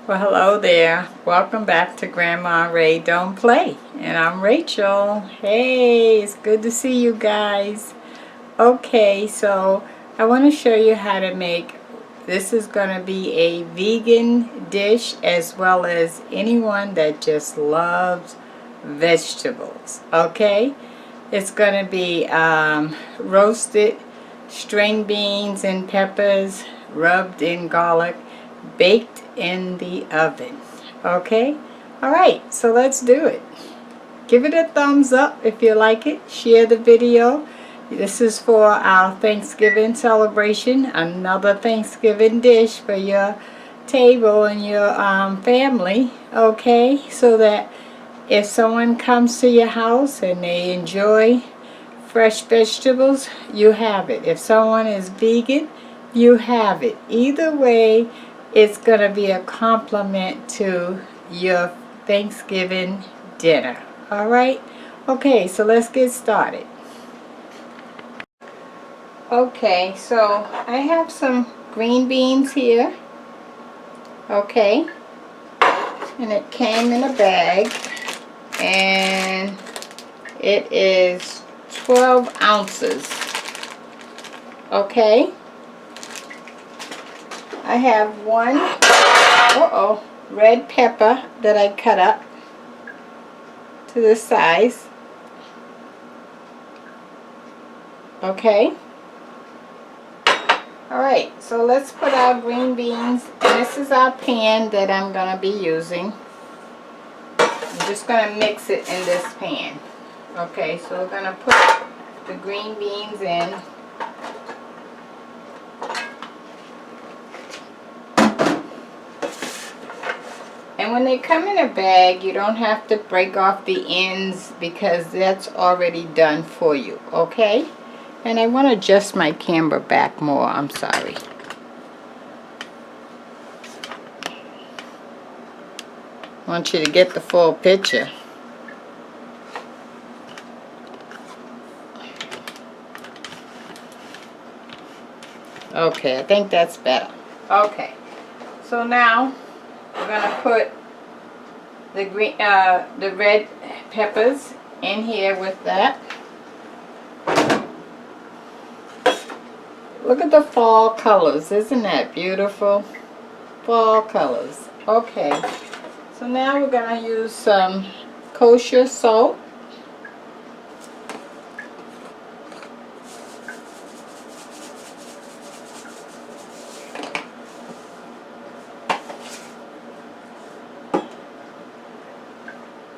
Well, hello there. Welcome back to Grandma Ray Don't Play. And I'm Rachel. Hey, it's good to see you guys. Okay, so I want to show you how to make, this is going to be a vegan dish as well as anyone that just loves vegetables. Okay, it's going to be roasted string beans and peppers rubbed in garlic, baked in the oven. Okay, all right, so let's do it. Give it a thumbs up if you like it. Share the video. This is for our Thanksgiving celebration, another Thanksgiving dish for your table and your family. Okay, so that if someone comes to your house and they enjoy fresh vegetables, you have it. If someone is vegan, you have it. Either way, it's going to be a compliment to your Thanksgiving dinner. All right? Okay, so let's get started. Okay, so I have some green beans here. Okay. And it came in a bag. And it is 12 ounces. Okay. I have one red pepper that I cut up to this size. Okay. Alright, so let's put our green beans, and this is our pan that I'm going to be using. I'm just going to mix it in this pan. Okay, so we're going to put the green beans in. And when they come in a bag, you don't have to break off the ends because that's already done for you, okay? And I want to adjust my camera back more, I'm sorry. I want you to get the full picture. Okay, I think that's better. Okay, so now we're gonna put the red peppers in here with that. Look at the fall colors, isn't that beautiful? Fall colors. Okay, so now we're gonna use some kosher salt.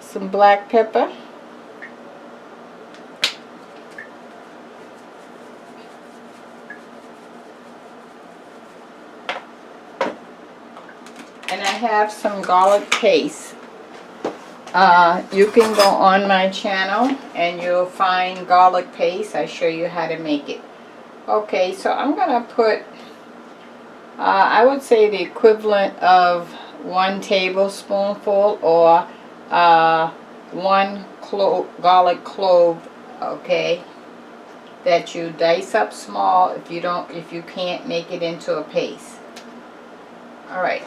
Some black pepper, and I have some garlic paste. You can go on my channel and you'll find garlic paste. I show you how to make it. Okay, so I'm gonna put I would say the equivalent of 1 tablespoonful or 1 garlic clove, okay, that you dice up small if you can't make it into a paste. All right.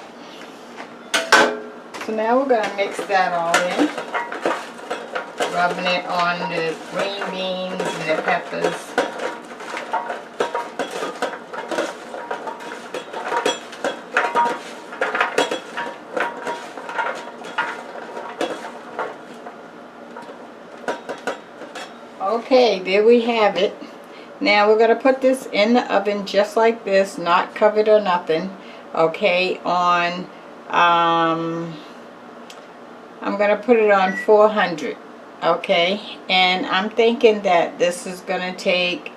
So now we're going to mix that all in, rubbing it on the green beans and the peppers. Okay, there we have it. Now we're going to put this in the oven just like this, not covered or nothing. Okay, on, I'm going to put it on 400. Okay, and I'm thinking that this is going to take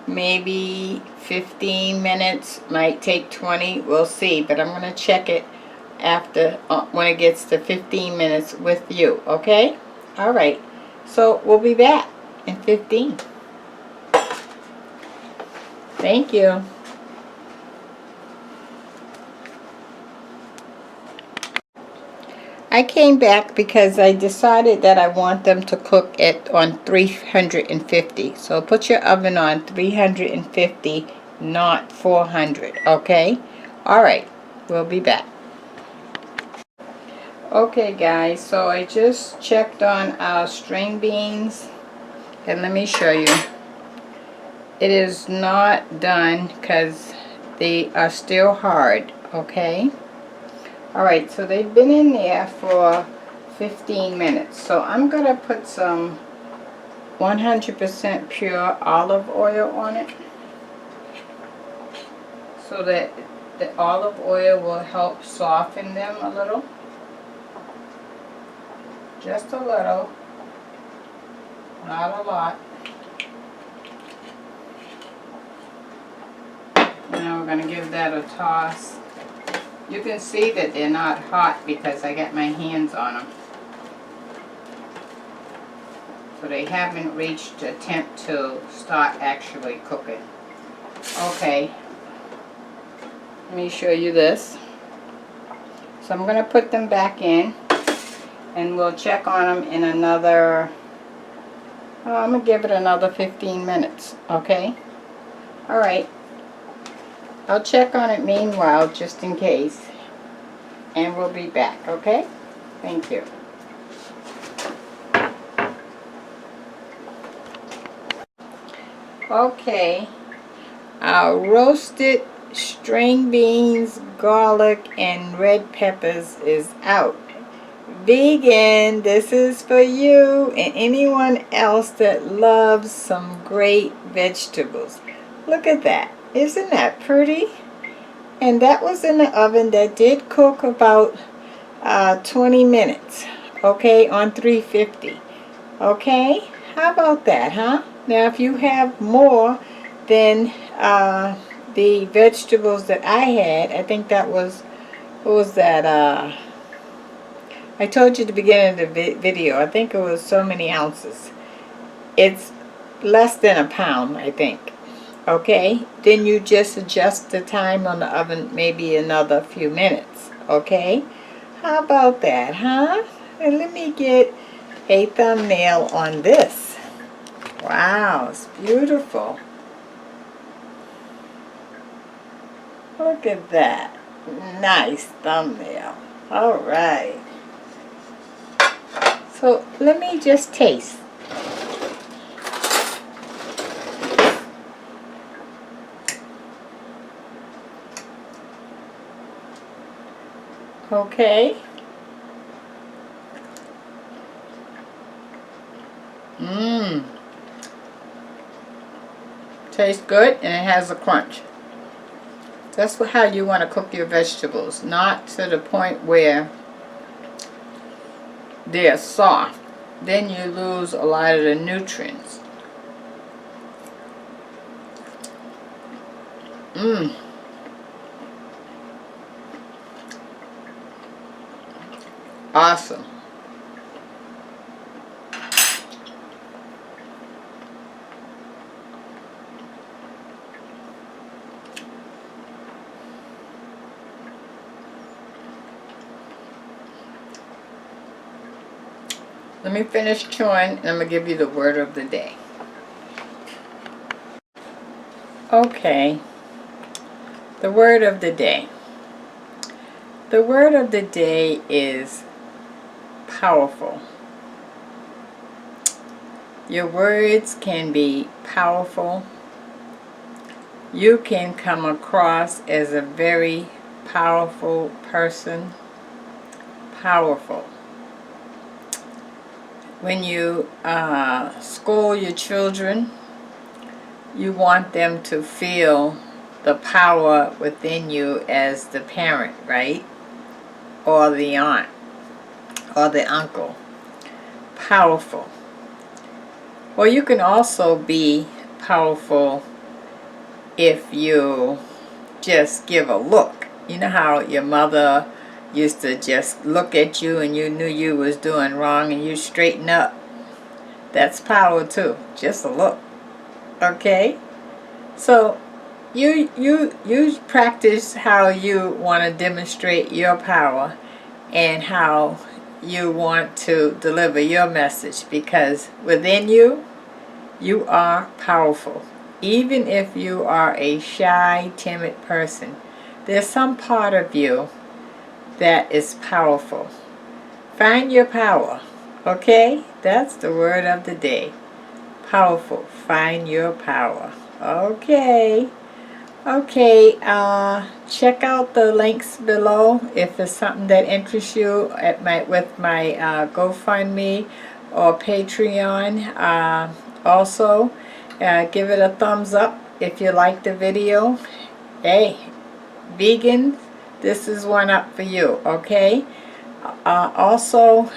maybe 15 minutes, might take 20, we'll see. But I'm going to check it after, when it gets to 15 minutes with you, okay? All right, so we'll be back in 15. Thank you. I came back because I decided that I want them to cook on 350. So put your oven on 350, not 400, okay? All right, we'll be back. Okay guys, so I just checked on our string beans, and let me show you. It is not done because they are still hard, okay? Alright, so they've been in there for 15 minutes. So I'm going to put some 100% pure olive oil on it, so that the olive oil will help soften them a little. Just a little, not a lot. Now we're going to give that a toss. You can see that they're not hot because I got my hands on them. So they haven't reached the temp to start actually cooking. Okay, let me show you this. So I'm going to put them back in, and we'll check on them in another, I'm going to give it another 15 minutes, okay? Alright, I'll check on it meanwhile just in case, and we'll be back, okay? Thank you. Okay, our roasted string beans, garlic, and red peppers is out. Vegan, this is for you and anyone else that loves some great vegetables. Look at that. Isn't that pretty? And that was in the oven that did cook about 20 minutes, okay, on 350. Okay, how about that, huh? Now if you have more than the vegetables that I had, I think that was, what was that, I told you at the beginning of the video, I think it was so many ounces. It's less than a pound, I think. Okay, then you just adjust the time on the oven, maybe another few minutes. Okay, how about that, huh? And let me get a thumbnail on this. Wow, it's beautiful. Look at that. Nice thumbnail. All right. So let me just taste. Okay. Mmm. Tastes good, and it has a crunch. That's how you want to cook your vegetables, not to the point where they're soft. Then you lose a lot of the nutrients. Mmm. Awesome. Let me finish chewing, and I'm going to give you the word of the day. Okay. The word of the day. The word of the day is powerful. Your words can be powerful. You can come across as a very powerful person. Powerful. When you school your children, you want them to feel the power within you as the parent, right? Or the aunt, or the uncle. Powerful. Well, you can also be powerful if you just give a look. You know how your mother used to just look at you and you knew you was doing wrong and you straighten up? That's power too. Just a look. Okay? So you practice how you want to demonstrate your power and how you want to deliver your message, because within you, you are powerful. Even if you are a shy, timid person, there's some part of you that is powerful. Find your power. Okay? That's the word of the day. Powerful. Find your power. Okay. Okay, check out the links below if it's something that interests you at with my GoFundMe or Patreon. Also, give it a thumbs up if you like the video. Hey, vegans, this is one up for you, okay? Also,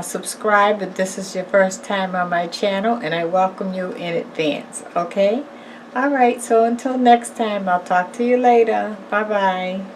subscribe if this is your first time on my channel, and I welcome you in advance, okay? Alright, so until next time, I'll talk to you later. Bye-bye.